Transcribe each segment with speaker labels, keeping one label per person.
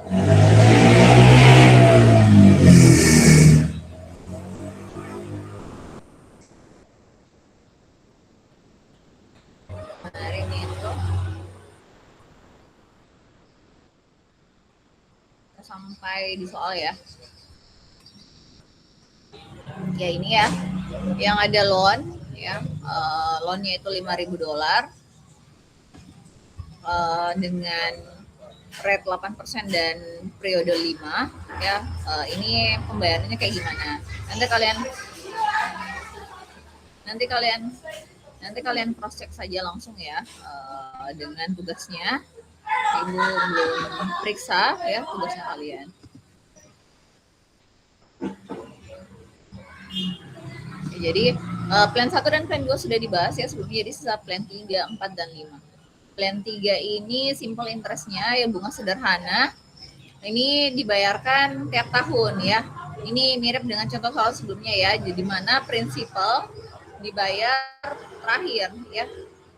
Speaker 1: Kemarin itu sampai di soal ya. Ya ini ya, yang ada loan ya, loannya itu $5.000 dengan rate 8% dan periode 5 ya. Ini pembayarannya kayak gimana? Nanti kalian nanti kalian nanti kalian cross check saja langsung ya, dengan tugasnya. Ibu belum periksa ya tugasnya kalian. Jadi plan 1 dan plan 2 sudah dibahas ya sebelumnya, jadi sisa plan 3, 4, dan 5. Plan 3 ini simple interest-nya ya, bunga sederhana. Ini dibayarkan tiap tahun ya. Ini mirip dengan contoh soal sebelumnya ya, jadi mana prinsipal dibayar terakhir ya.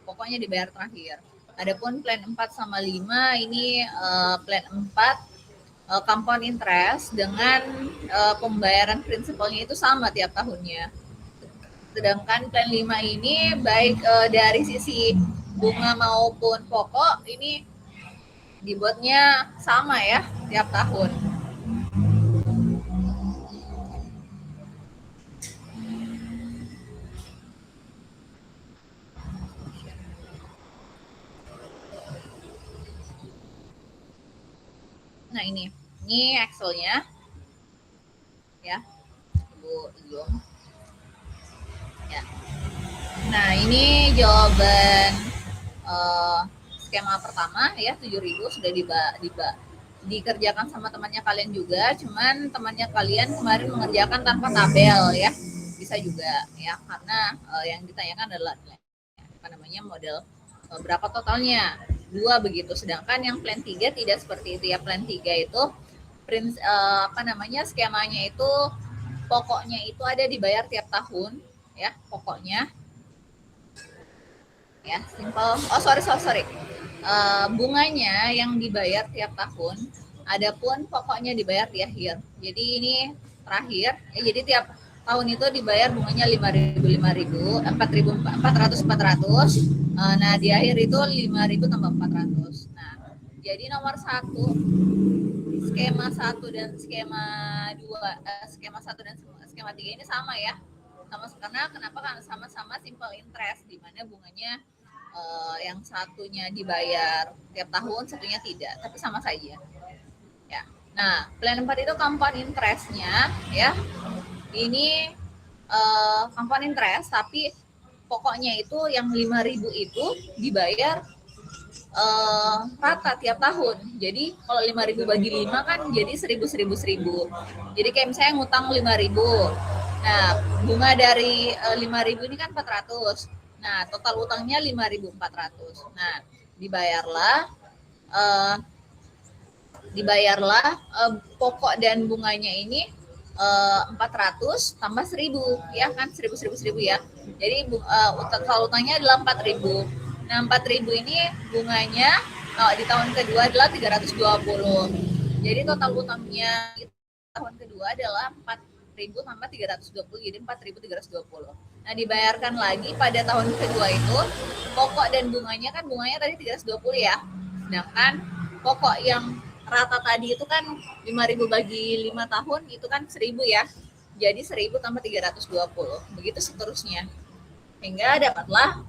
Speaker 1: Pokoknya dibayar terakhir. Adapun plan 4 sama 5 ini plan 4 compound interest dengan pembayaran prinsipalnya itu sama tiap tahunnya. Sedangkan plan 5 ini baik dari sisi bunga maupun pokok ini dibuatnya sama ya tiap tahun. Nah ini Excelnya ya, Bu Zoom. Ya. Nah ini jawaban skema pertama ya, 7.000 sudah dikerjakan sama temannya kalian juga, cuman temannya kalian kemarin mengerjakan tanpa tabel ya, bisa juga ya, karena yang ditanyakan adalah apa namanya model berapa totalnya 2 begitu. Sedangkan yang plan 3 tidak seperti itu ya. Plan 3 itu skemanya itu pokoknya itu ada dibayar tiap tahun ya, pokoknya ya, simple. Oh sorry, bunganya yang dibayar tiap tahun, adapun pokoknya dibayar di akhir. Jadi ini terakhir ya, jadi tiap tahun itu dibayar bunganya 5.000, 400. Nah di akhir itu 5.000 tambah 400. Nah jadi nomor 1, skema 1 dan skema 2, skema 1 dan skema 3 ini sama ya, sama, karena kenapa? Karena sama-sama simple interest, di mana bunganya yang satunya dibayar tiap tahun, satunya tidak, tapi sama saja ya. Nah plan 4 itu compound interestnya ya, ini compound interest tapi pokoknya itu yang 5.000 itu dibayar rata tiap tahun. Jadi kalau 5.000 bagi 5 kan jadi 1.000. Jadi kayak misalnya ngutang 5.000. Nah, bunga dari 5.000 ini kan 400. Nah, total utangnya 5.400. Nah, dibayarlah pokok dan bunganya ini 400 tambah 1.000 ya kan, 1.000 ya. Jadi total utangnya adalah 4.000. Nah 4.000 ini bunganya di tahun kedua adalah 320. Jadi total utangnya di tahun kedua adalah 4.000 tambah 320, jadi 4.320. Nah dibayarkan lagi pada tahun kedua itu pokok dan bunganya kan, bunganya tadi 320 ya. Sedangkan pokok yang rata tadi itu kan 5.000 bagi 5 tahun itu kan 1.000 ya. Jadi 1.000 tambah 320. Begitu seterusnya. Hingga dapatlah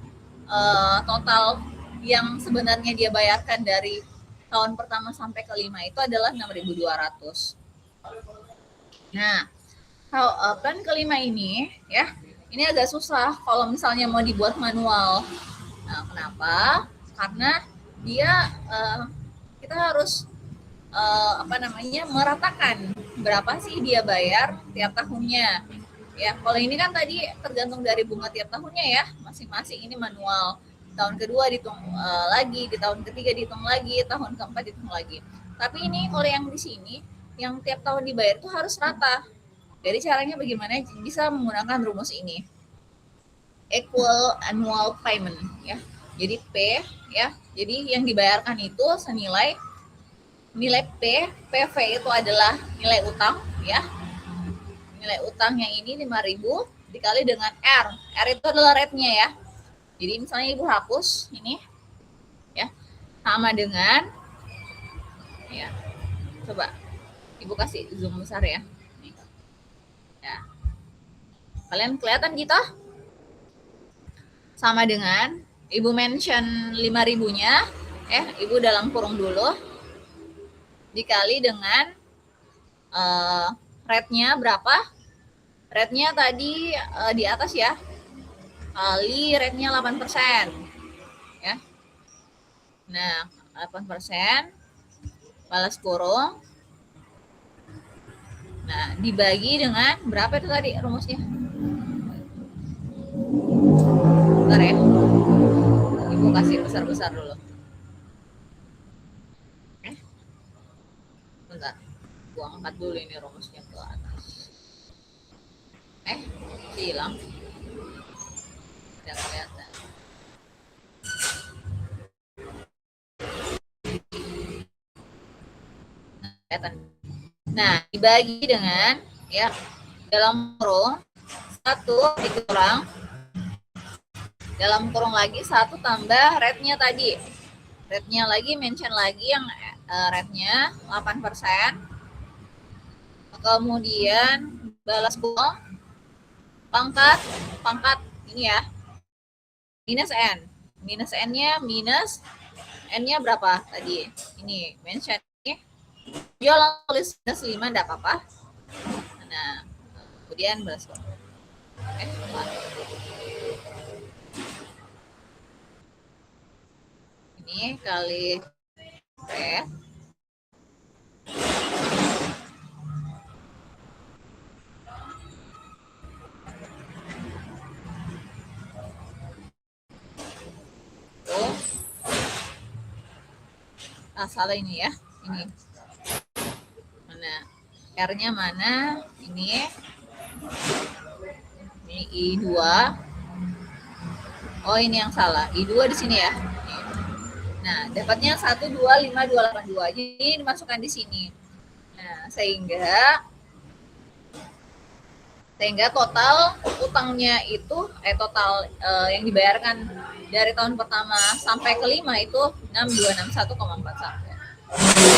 Speaker 1: total yang sebenarnya dia bayarkan dari tahun pertama sampai ke 5 itu adalah 6.200. Nah, plan kelima ini ya, ini agak susah kalau misalnya mau dibuat manual. Nah, kenapa? Karena dia kita harus meratakan berapa sih dia bayar tiap tahunnya. Ya, kalau ini kan tadi tergantung dari bunga tiap tahunnya ya, masing-masing ini manual. Tahun kedua dihitung lagi, di tahun ketiga dihitung lagi, tahun keempat dihitung lagi. Tapi ini kalau yang di sini, yang tiap tahun dibayar itu harus rata. Jadi caranya bagaimana? Bisa menggunakan rumus ini. Equal annual payment ya. Jadi P ya. Jadi yang dibayarkan itu senilai nilai PV itu adalah nilai utang ya. Nilai utang yang ini 5.000 dikali dengan R. R itu adalah rate-nya ya. Jadi misalnya Ibu hapus ini ya, sama dengan ya. Coba Ibu kasih zoom besar ya. Nih. Ya. Kalian kelihatan gitu? Sama dengan Ibu mention 5.000-nya, Ibu dalam kurung dulu, dikali dengan rate-nya berapa? Rate-nya tadi di atas ya, kali rate-nya 8%. Ya. Nah, 8% balas kurung. Nah, dibagi dengan berapa itu tadi rumusnya? Bentar ya. Ibu kasih besar-besar dulu. Bentar. Gua angkat dulu ini rumusnya ke atas. Hilang. Tidak kelihatan. Nah, dibagi dengan ya dalam kurung 1 dikurang dalam kurung lagi 1 tambah rate-nya tadi. Rate-nya lagi mention lagi yang rate-nya 8%. Kemudian balas kurung pangkat ini ya. Minus N. Minus N-nya minus N-nya berapa tadi? Ini mention ini. Jual tulis minus 5 enggak apa-apa. Nah, kemudian balas kurung. Ini kali rate. Salah ini ya, ini mana R-nya mana, ini I2. Oh, ini yang salah, I2 di sini ya. Nah, dapatnya 125.282, jadi dimasukkan di sini. Nah, sehingga total utangnya itu total yang dibayarkan dari tahun pertama sampai kelima itu 6261,41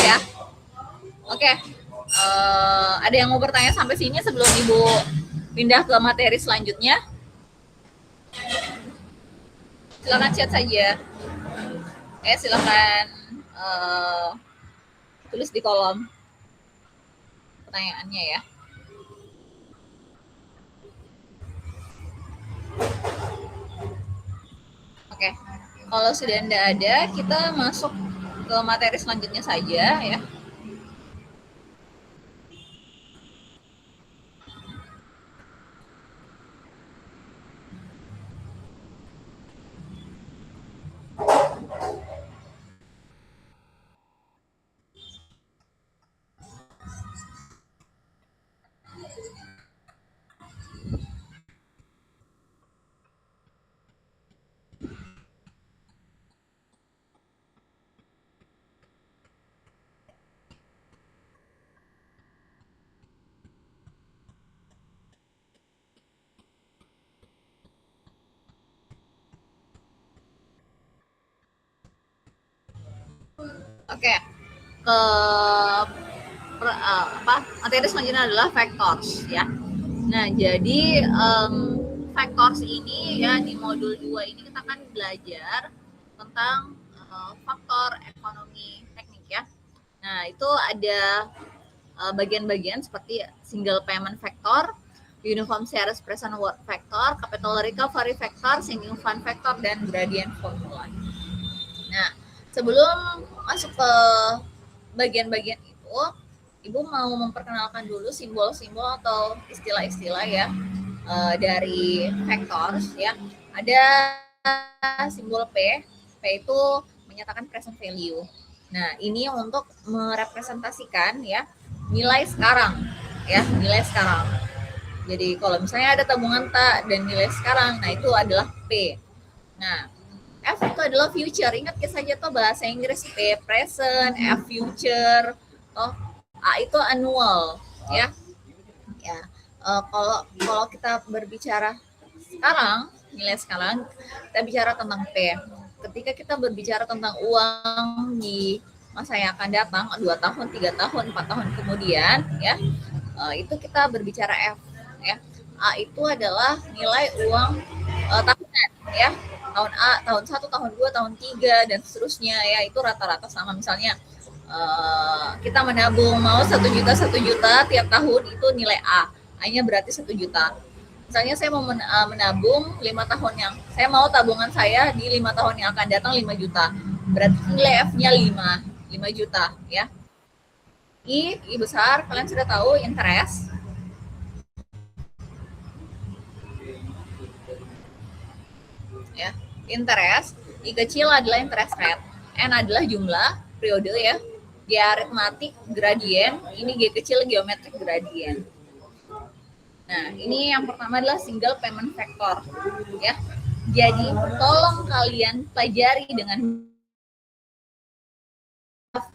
Speaker 1: ya. Oke. Ada yang mau bertanya sampai sini sebelum Ibu pindah ke materi selanjutnya? Silakan chat saja. Silakan tulis di kolom pertanyaannya ya. Oke, kalau sudah tidak ada, kita masuk ke materi selanjutnya saja ya. Oke, materi selanjutnya adalah factors ya. Nah, jadi factors ini ya di modul 2 ini kita akan belajar tentang faktor ekonomi teknik ya. Nah, itu ada bagian-bagian seperti single payment factor, uniform series present worth factor, capital recovery factor, sinking fund factor, dan gradient formula. Nah, sebelum masuk ke bagian-bagian itu, Ibu mau memperkenalkan dulu simbol-simbol atau istilah-istilah ya dari factors ya. Ada simbol P. P itu menyatakan present value. Nah, ini untuk merepresentasikan ya nilai sekarang ya, nilai sekarang. Jadi kalau misalnya ada tabungan tak dan nilai sekarang, nah itu adalah P. Nah, F itu adalah future. Ingat saja tuh bahasa Inggris, P present, F future, toh A itu annual, ya. Ya. Kalau kita berbicara sekarang, nilai sekarang, kita bicara tentang P. Ketika kita berbicara tentang uang di masa yang akan datang, 2 tahun, 3 tahun, 4 tahun kemudian, ya, itu kita berbicara F, ya. A itu adalah nilai uang tahunan, ya. Tahun A, tahun 1, tahun 2, tahun 3, dan seterusnya, ya. Itu rata-rata sama. Misalnya kita menabung mau 1 juta tiap tahun, itu nilai A. A-nya berarti 1 juta. Misalnya saya mau menabung 5 tahun yang, saya mau tabungan saya di 5 tahun yang akan datang 5 juta. Berarti nilai F-nya 5 juta, ya. I besar, kalian sudah tahu interest. Ya, interest. I kecil adalah interest rate. N adalah jumlah periode, ya. G aritmatik gradien, ini G kecil geometrik gradien. Nah, ini yang pertama adalah single payment factor, ya. Jadi, tolong kalian pelajari dengan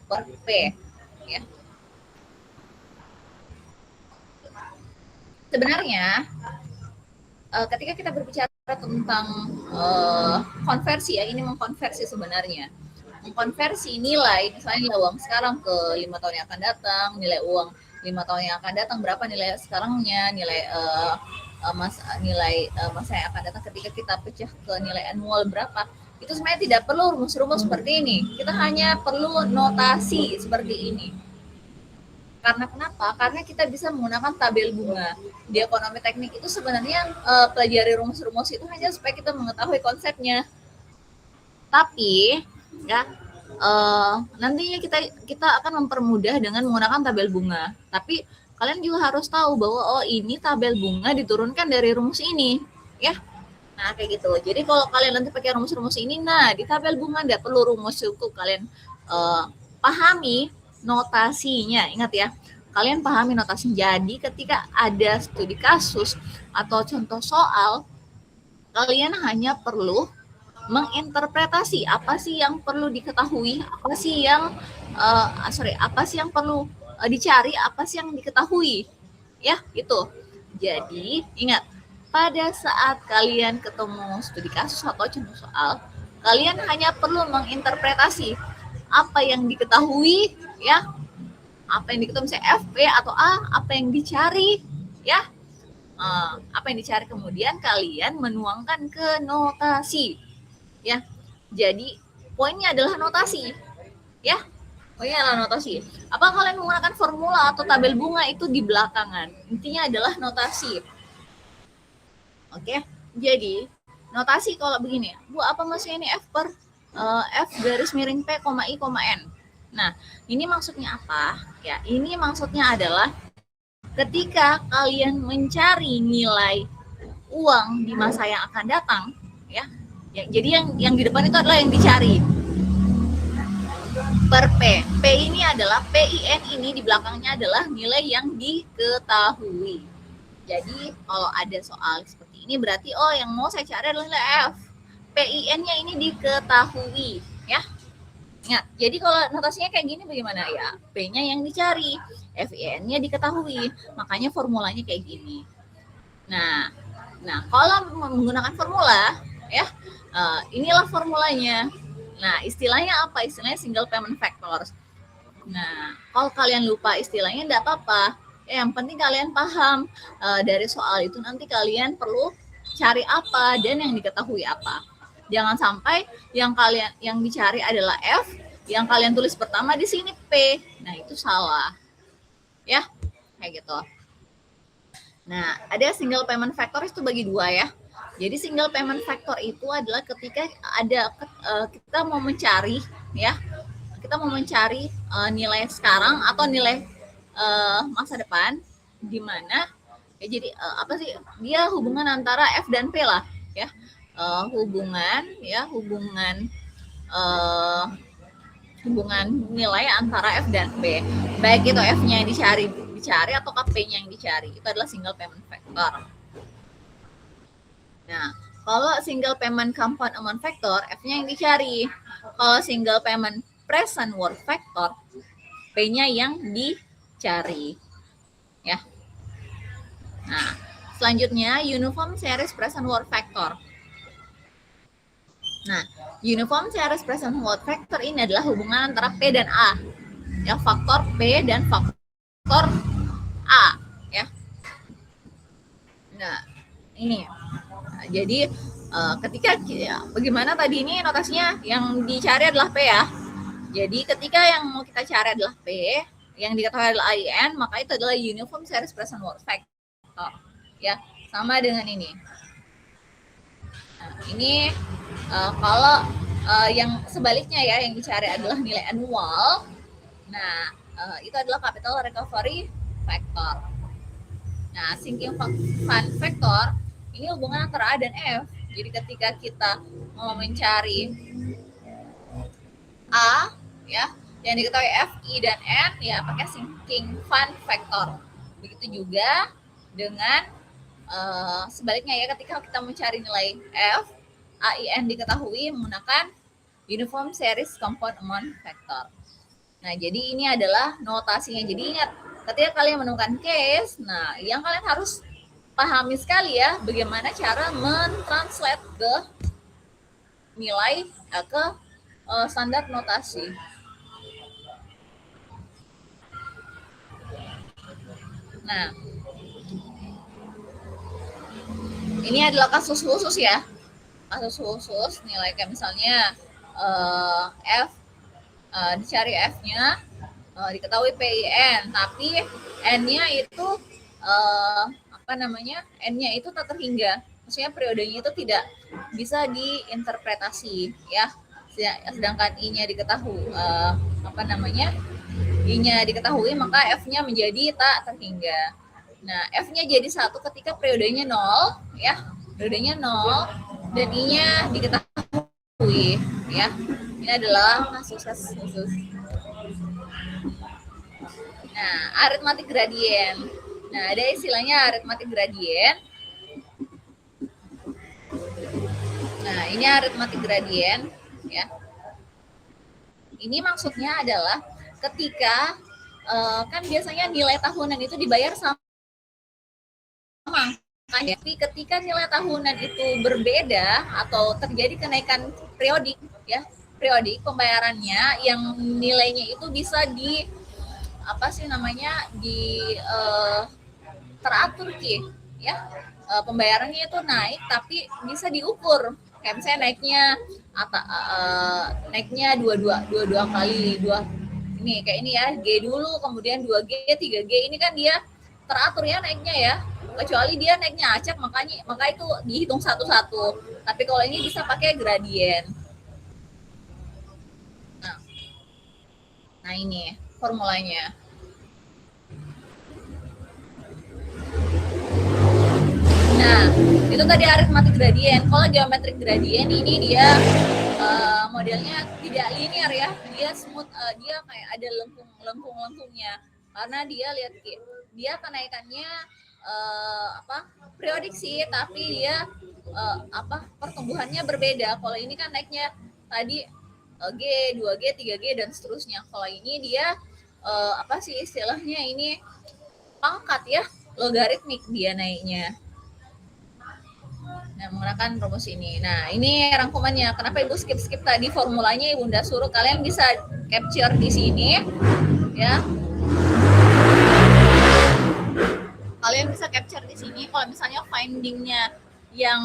Speaker 1: per P, ya. Sebenarnya, ketika kita berbicara tentang konversi, ya, ini mengkonversi sebenarnya. Mengkonversi nilai, misalnya nilai uang sekarang ke 5 tahun yang akan datang, nilai uang 5 tahun yang akan datang berapa nilai sekarangnya, nilai masa yang akan datang ketika kita pecah ke nilai annual berapa. Itu sebenarnya tidak perlu rumus-rumus seperti ini. Kita hanya perlu notasi seperti ini. Karena kenapa? Karena kita bisa menggunakan tabel bunga. Di ekonomi teknik itu sebenarnya pelajari rumus-rumus itu hanya supaya kita mengetahui konsepnya. Tapi ya nantinya kita akan mempermudah dengan menggunakan tabel bunga. Tapi kalian juga harus tahu bahwa ini tabel bunga diturunkan dari rumus ini, ya. Nah, kayak gitu. Jadi kalau kalian nanti pakai rumus-rumus ini, nah di tabel bunga tidak perlu rumus, cukup kalian pahami notasinya. Ingat ya, kalian pahami notasi. Jadi ketika ada studi kasus atau contoh soal, kalian hanya perlu menginterpretasi apa sih yang perlu diketahui, apa sih yang perlu dicari, apa sih yang diketahui, ya itu. Jadi ingat, pada saat kalian ketemu studi kasus atau contoh soal, kalian hanya perlu menginterpretasi apa yang diketahui, ya, apa yang diketahui, misalnya F, P, atau A, apa yang dicari, ya, apa yang dicari, kemudian kalian menuangkan ke notasi. Ya, jadi poinnya adalah notasi, ya. Poinnya adalah notasi. Apa kalian menggunakan formula atau tabel bunga itu di belakangan? Intinya adalah notasi. Oke, jadi notasi kalau begini, Bu, apa maksudnya ini F per F garis miring P, I, N. Nah, ini maksudnya apa? Ya, ini maksudnya adalah ketika kalian mencari nilai uang di masa yang akan datang, ya. Ya, jadi yang di depan itu adalah yang dicari. Per P. P ini adalah PIN, ini di belakangnya adalah nilai yang diketahui. Jadi kalau ada soal seperti ini berarti yang mau saya cari adalah nilai F. PIN-nya ini diketahui, ya. Ingat, jadi kalau notasinya kayak gini bagaimana ya? P-nya yang dicari, FIN-nya diketahui. Makanya formulanya kayak gini. Nah, kalau menggunakan formula, ya, inilah formulanya. Nah, istilahnya apa? Istilahnya single payment factors. Nah, kalau kalian lupa istilahnya tidak apa-apa. Yang penting kalian paham dari soal itu, nanti kalian perlu cari apa dan yang diketahui apa. Jangan sampai yang dicari adalah F, yang kalian tulis pertama di sini P. Nah, itu salah. Ya, kayak gitu. Nah, ada single payment factors itu bagi dua, ya. Jadi single payment factor itu adalah ketika kita mau mencari, ya, kita mau mencari nilai sekarang atau nilai masa depan, di mana ya, jadi apa sih dia hubungan antara F dan P lah, ya, hubungan nilai antara F dan P, baik itu F-nya yang dicari atau P-nya yang dicari, itu adalah single payment factor. Nah, Kalau single payment compound amount factor, F-nya yang dicari. Kalau single payment present worth factor, P-nya yang dicari. Ya. Nah, selanjutnya uniform series present worth factor. Nah, uniform series present worth factor ini adalah hubungan antara P dan A. Ya, faktor P dan faktor A, ya. Nah, ini. Nah, jadi ketika ya, bagaimana tadi ini notasinya yang dicari adalah P ya. Jadi ketika yang mau kita cari adalah P, yang diketahui adalah IN, maka itu adalah uniform series present worth factor. Ya, sama dengan ini. Nah, ini kalau yang sebaliknya ya, yang dicari adalah nilai annual. Nah, itu adalah capital recovery factor. Nah, sinking fund factor ini hubungan antara A dan F. Jadi ketika kita mau mencari A, ya, yang diketahui F, I, dan N, ya pakai sinking fund factor. Begitu juga dengan sebaliknya ya, ketika kita mencari nilai F, A, I, N diketahui menggunakan uniform series compound amount factor. Nah, jadi ini adalah notasinya. Jadi ingat, ketika kalian menemukan case, nah yang kalian harus pahami sekali ya, bagaimana cara mentranslate ke nilai ke standar notasi. Nah, ini adalah kasus khusus ya, kasus khusus nilai kayak misalnya F, dicari F-nya, diketahui PIN, tapi N-nya itu apa namanya, N-nya itu tak terhingga, maksudnya periodenya itu tidak bisa diinterpretasi ya, sedangkan I-nya diketahui apa namanya, I-nya diketahui, maka F-nya menjadi tak terhingga. Nah, F-nya jadi 1 ketika periodenya 0 ya, periodenya 0 dan I-nya diketahui ya. Ini adalah kasus khusus. Nah, aritmatik gradien. Nah, ada istilahnya aritmatik gradien. Nah, ini aritmatik gradien ya. Ini maksudnya adalah ketika kan biasanya nilai tahunan itu dibayar sama, tapi ketika nilai tahunan itu berbeda atau terjadi kenaikan periodik ya, periodik pembayarannya yang nilainya itu bisa di apa sih namanya, di teratur ya, pembayarannya itu naik tapi bisa diukur, kayak misalnya naiknya dua kali, ini kayak ini ya, G dulu kemudian 2G 3G, ini kan dia teratur ya naiknya ya, kecuali dia naiknya acak, maka itu dihitung satu-satu, tapi kalau ini bisa pakai gradien. Nah ini formulanya. Nah, itu tadi aritmatik gradien. Kalau geometrik gradien ini dia modelnya tidak linear ya, dia smooth, dia kayak ada lengkung-lengkungnya, karena dia lihat dia kenaikannya periodik sih, tapi dia pertumbuhannya berbeda. Kalau ini kan naiknya tadi G, 2G, 3G dan seterusnya. Kalau ini dia apa sih istilahnya, ini pangkat ya, logaritmik dia naiknya. Nah, menggunakan rumus ini. Nah, ini rangkumannya. Kenapa Ibu skip tadi formulanya, Ibunda suruh kalian bisa capture di sini ya. Kalian bisa capture di sini kalau misalnya findingnya yang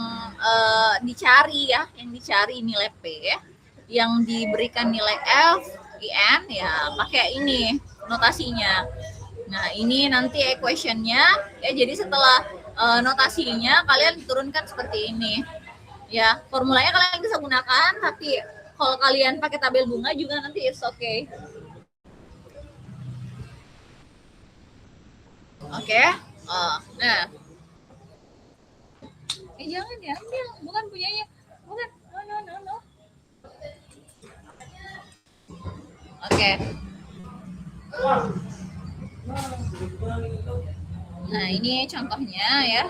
Speaker 1: dicari ya, yang dicari nilai P ya, yang diberikan nilai F, IN ya pakai ini notasinya. Nah, ini nanti equation-nya ya, jadi setelah notasinya kalian turunkan seperti ini ya, formulanya kalian bisa gunakan, tapi kalau kalian pakai tabel bunga juga nanti it's okay. Oke. Nah, jangan ya, bukan punyanya, bukan, no. Oke. Nah, ini contohnya ya.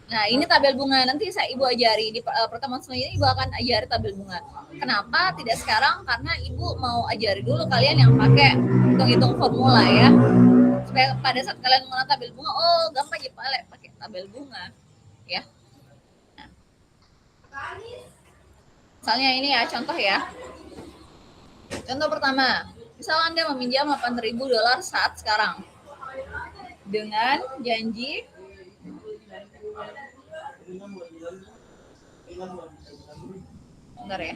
Speaker 1: Nah, ini tabel bunga. Nanti Ibu ajari di pertemuan selanjutnya, Ibu akan ajari tabel bunga. Kenapa tidak sekarang? Karena Ibu mau ajari dulu kalian yang pakai hitung-hitung formula ya. Supaya pada saat kalian mengenal tabel bunga, oh gampang ya pakai tabel bunga ya. Nah, misalnya ini ya contoh ya. Contoh pertama, misal Anda meminjam $8.000 saat sekarang dengan janji bentar ya.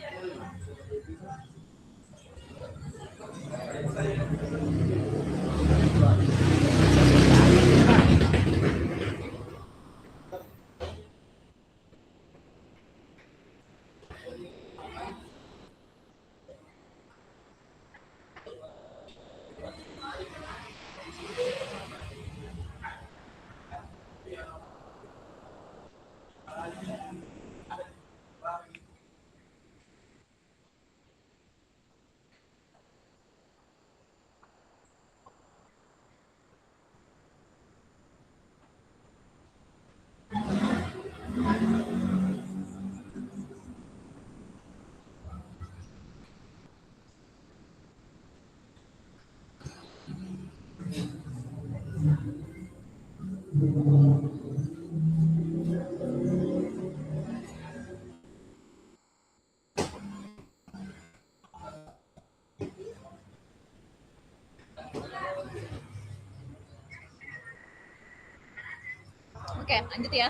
Speaker 1: Oke, lanjut ya.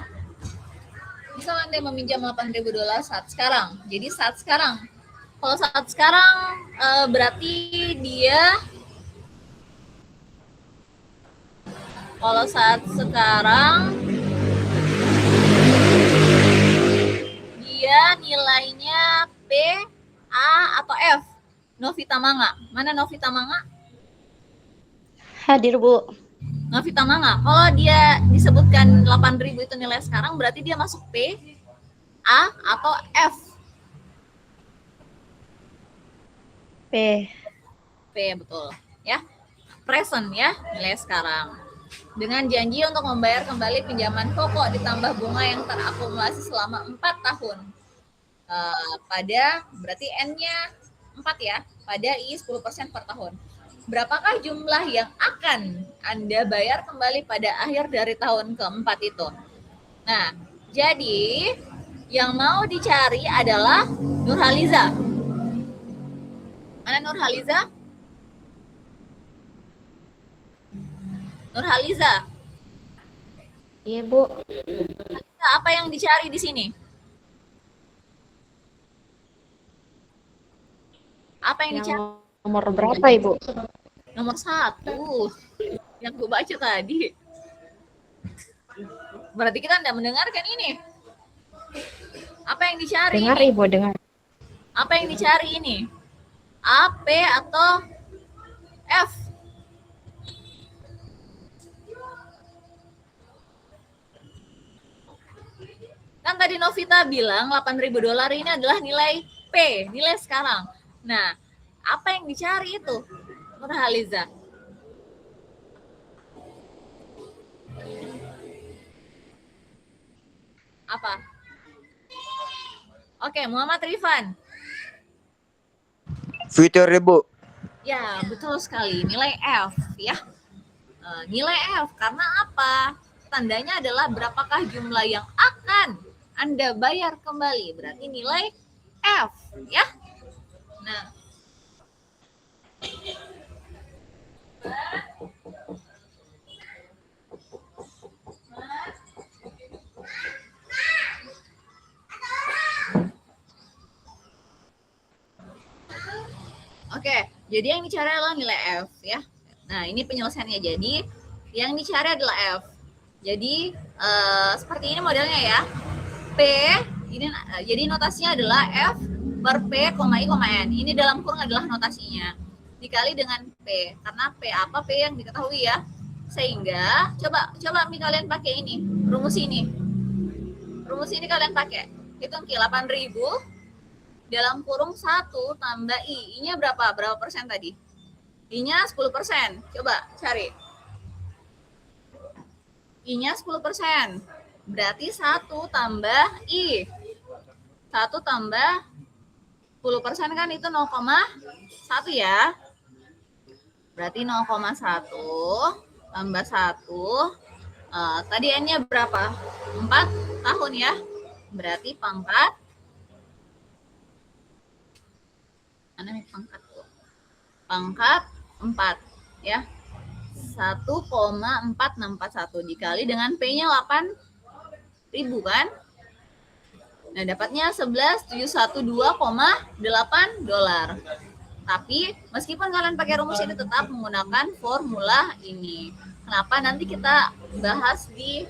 Speaker 1: Misal Anda meminjam $8.000 saat sekarang. Jadi saat sekarang. Kalau saat sekarang berarti dia kalau saat sekarang dia nilainya P, A, atau F. Novita Manga. Mana Novita Manga?
Speaker 2: Hadir, Bu.
Speaker 1: Novita Manga. Kalau dia disebutkan 8.000 itu nilai sekarang, berarti dia masuk P, A, atau F.
Speaker 2: P.
Speaker 1: P, betul. Ya. Present ya, nilai sekarang. Dengan janji untuk membayar kembali pinjaman pokok ditambah bunga yang terakumulasi selama 4 tahun. Pada berarti N-nya 4 ya, pada I 10% per tahun. Berapakah jumlah yang akan Anda bayar kembali pada akhir dari tahun keempat itu? Nah, jadi yang mau dicari adalah Nurhaliza. Mana Nurhaliza? Nurhaliza.
Speaker 2: Iya, Bu.
Speaker 1: Apa yang dicari di sini? Apa yang dicari?
Speaker 2: Nomor berapa, Ibu?
Speaker 1: Nomor 1. Yang gue baca tadi. Berarti kita tidak mendengarkan ini. Apa yang dicari
Speaker 2: Dengar,
Speaker 1: ini?
Speaker 2: Ibu, dengar.
Speaker 1: Apa yang dicari ini? A, P, atau F? Kan tadi Novita bilang $8.000 ini adalah nilai P, nilai sekarang. Nah, apa yang dicari itu, Nurhaliza? Apa? Oke, Muhammad Rifan.
Speaker 3: Future, Bu.
Speaker 1: Ya, betul sekali. Nilai F ya. Nilai F karena apa? Tandanya adalah berapakah jumlah yang akan Anda bayar kembali. Berarti nilai F ya. Nah, oke, jadi yang dicari adalah nilai F ya. Nah, ini penyelesaiannya. Jadi yang dicari adalah F. Jadi seperti ini modelnya ya. P ini jadi notasinya adalah F per P, I, N. Ini dalam kurung adalah notasinya. Dikali dengan P. Karena P apa? P yang diketahui ya. Sehingga coba kalian pakai ini, rumus ini. Rumus ini kalian pakai. Hitung 8.000 dalam kurung 1 tambah I. I-nya berapa? Berapa persen tadi? I-nya 10%. Coba cari. I-nya 10%. Berarti 1 tambah I. 1 tambah 10% kan itu 0,1 ya. Berarti 0,1 tambah 1. Tadi N-nya berapa? 4 tahun ya. Berarti pangkat. Mana nih pangkat tuh? Pangkat 4 ya. 1,4641 dikali dengan P-nya 8.000 kan? Nah, dapatnya 11.712,8 dolar. Tapi meskipun kalian pakai rumus ini tetap menggunakan formula ini. Kenapa? Nanti kita bahas di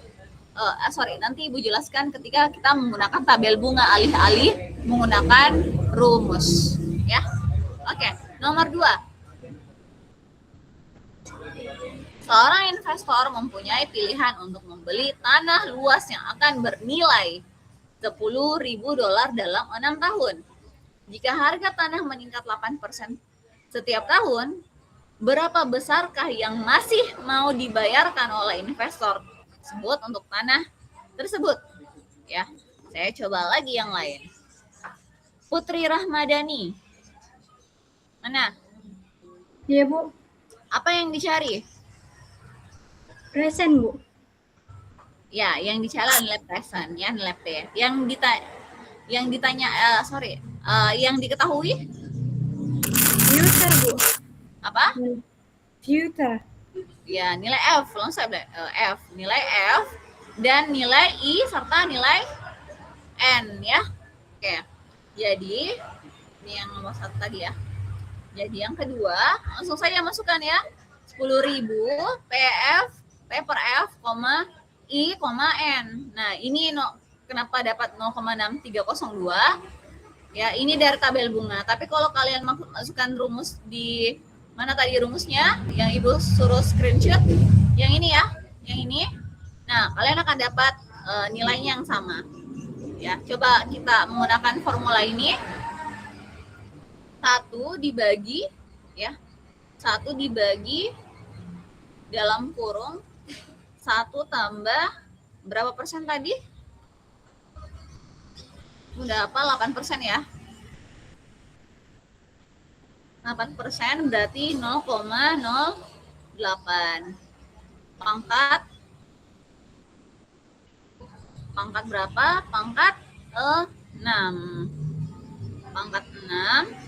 Speaker 1: nanti Ibu jelaskan ketika kita menggunakan tabel bunga alih-alih menggunakan rumus, ya. Oke, nomor 2. Seorang investor mempunyai pilihan untuk membeli tanah luas yang akan bernilai 10.000 dolar dalam 6 tahun. Jika harga tanah meningkat 8% setiap tahun, berapa besarkah yang masih mau dibayarkan oleh investor tersebut untuk tanah tersebut? Ya, saya coba lagi yang lain. Putri Rahmadani. Mana?
Speaker 3: Iya, Bu.
Speaker 1: Apa yang dicari?
Speaker 3: Present, Bu.
Speaker 1: Ya, yang dicari nilai present, ya, nilai P. Yang diketahui?
Speaker 3: Future, Bu.
Speaker 1: Apa?
Speaker 3: Future.
Speaker 1: Ya, nilai F. Langsung saya F. Nilai F dan nilai I serta nilai N, ya. Oke. Jadi, ini yang nomor 1 tadi ya. Jadi yang kedua, langsung saja masukkan ya. 10.000 PF, P per F, I, N. Nah, ini kenapa dapat 0,6302? Ya, ini dari tabel bunga. Tapi kalau kalian masukkan rumus di mana tadi rumusnya, yang Ibu suruh screenshot, yang ini ya, yang ini. Nah, kalian akan dapat nilainya yang sama. Ya, coba kita menggunakan formula ini. 1 dibagi ya. 1 dibagi dalam kurung 1 tambah berapa persen tadi? Udah apa? 8% ya. 8% berarti 0,08. Pangkat berapa? Pangkat 6. Pangkat 6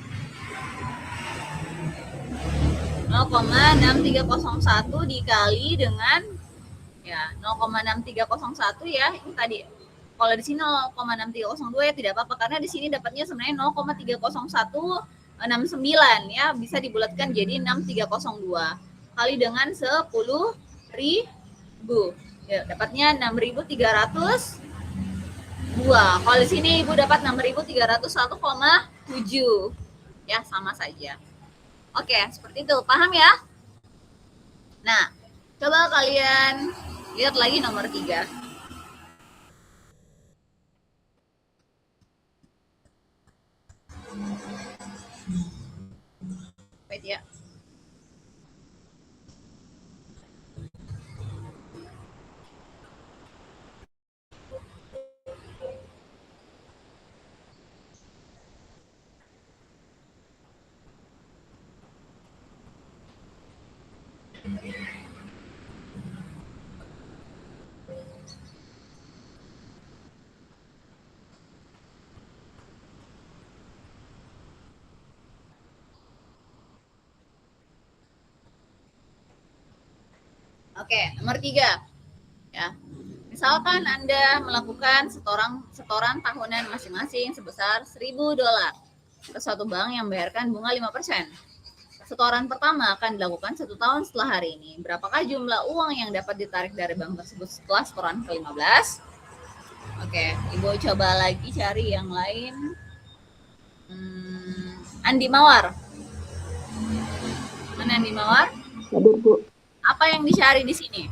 Speaker 1: 0,6301 dikali dengan ya 0,6301 ya. Ini tadi kalau di sini 0,6302 ya tidak apa-apa karena di sini dapatnya sebenarnya 0,30169 ya, bisa dibulatkan jadi 6302 kali dengan 10.000 ya dapatnya 6.302. Kalau di sini Ibu dapat 6.301,7 ya, sama saja. Oke, seperti itu. Paham ya? Nah, coba kalian lihat lagi nomor 3. Wait ya. Oke, nomor 3. Ya. Misalkan Anda melakukan setoran tahunan masing-masing sebesar 1.000 dolar ke suatu bank yang membayarkan bunga 5%. Setoran pertama akan dilakukan 1 tahun setelah hari ini. Berapakah jumlah uang yang dapat ditarik dari bank tersebut setelah setoran ke-15? Oke, Ibu coba lagi cari yang lain. Andi Mawar. Mana Andi Mawar?
Speaker 2: Hadir, Bu.
Speaker 1: Apa yang dicari di sini?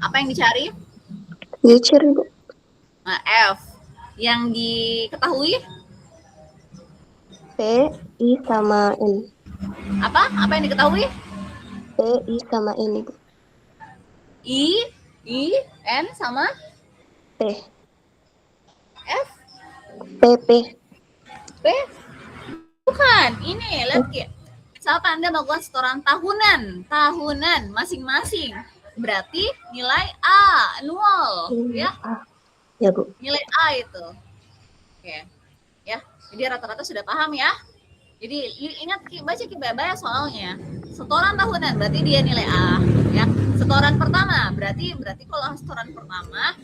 Speaker 1: Apa yang dicari?
Speaker 2: Future, Bu.
Speaker 1: Nah, F. Yang diketahui?
Speaker 2: P, I sama N.
Speaker 1: Apa? Apa yang diketahui?
Speaker 2: P, I sama N, Ibu.
Speaker 1: I, N sama
Speaker 2: P.
Speaker 1: F,
Speaker 2: P.
Speaker 1: P. Bukan, ini lihat ya. Misalkan Anda melakukan setoran tahunan masing-masing, berarti nilai A annual ya,
Speaker 2: Ya, Bu.
Speaker 1: nilai A itu. Oke, ya. Jadi rata-rata sudah paham ya. Jadi ingat baca baik-baik soalnya. Setoran tahunan berarti dia nilai A, ya. Setoran pertama berarti kalau setoran pertama,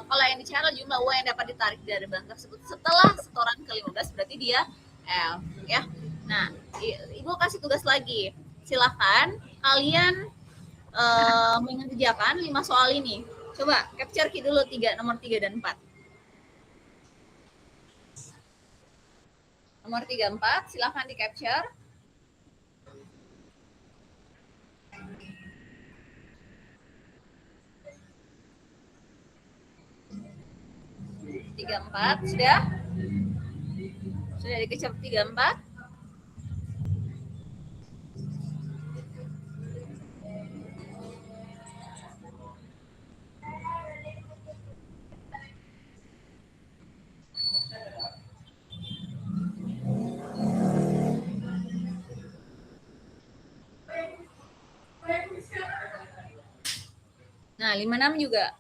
Speaker 1: kalau yang dicari jumlah uang yang dapat ditarik dari bank tersebut setelah setoran ke-15 berarti dia L, ya. Nah, Ibu kasih tugas lagi. Silakan kalian mengerjakan 5 soal ini. Coba capture dulu nomor 3 dan 4. Nomor 3, 4, silakan di capture. Tiga, 4, sudah di capture 3, 4. Nah, 56 juga.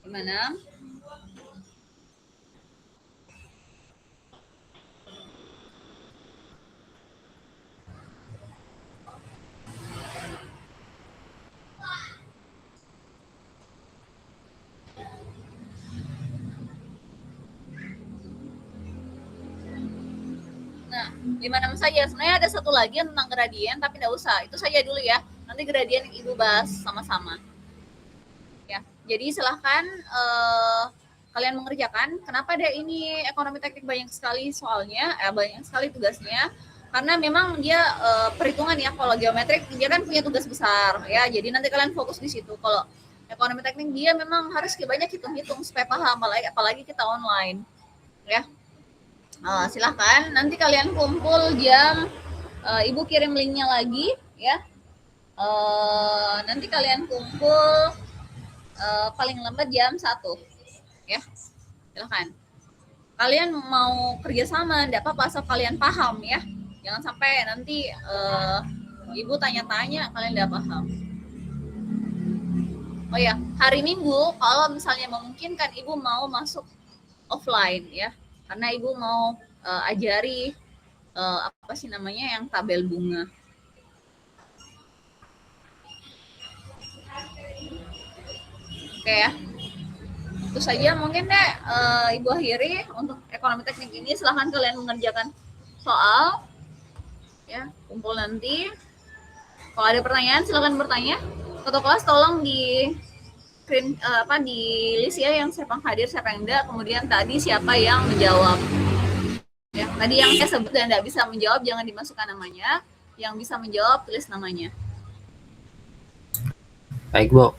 Speaker 1: 56. Nah, 56 saja. Sebenarnya ada satu lagi tentang gradien, tapi nggak usah. Itu saja dulu ya. Nanti gradien Ibu bahas sama-sama. Ya, jadi silahkan kalian mengerjakan. Kenapa deh ini ekonomi teknik banyak sekali soalnya, banyak sekali tugasnya? Karena memang dia perhitungan ya. Kalau geometrik dia kan punya tugas besar ya. Jadi nanti kalian fokus di situ. Kalau ekonomi teknik dia memang harus banyak hitung-hitung supaya paham, apalagi kita online ya. Silahkan nanti kalian kumpul jam Ibu kirim linknya lagi ya. Nanti kalian kumpul paling lambat jam 1 ya. Silahkan. Kalian mau kerjasama enggak apa-apa asal kalian paham ya. Jangan sampai nanti Ibu tanya-tanya kalian enggak paham. Oh ya, hari Minggu kalau misalnya memungkinkan Ibu mau masuk offline ya. Karena Ibu mau ajari apa sih namanya yang tabel bunga. Oke ya. Itu saja mungkin deh Ibu akhiri untuk ekonomi teknik ini. Silahkan kalian mengerjakan soal ya, kumpul nanti. Kalau ada pertanyaan silahkan bertanya. Ketua kelas tolong di di list ya yang siapa yang hadir, siapa yang enggak, kemudian tadi siapa yang menjawab. Ya, tadi yang saya sebut dan enggak bisa menjawab jangan dimasukkan namanya. Yang bisa menjawab tulis namanya.
Speaker 4: Baik, Bu.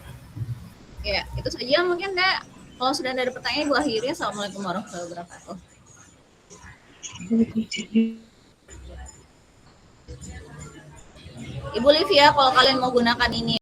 Speaker 1: Ya, itu saja mungkin deh. Kalau sudah ada pertanyaan, Ibu akhiri. Assalamualaikum warahmatullahi wabarakatuh. Ibu Livia, kalau kalian mau gunakan ini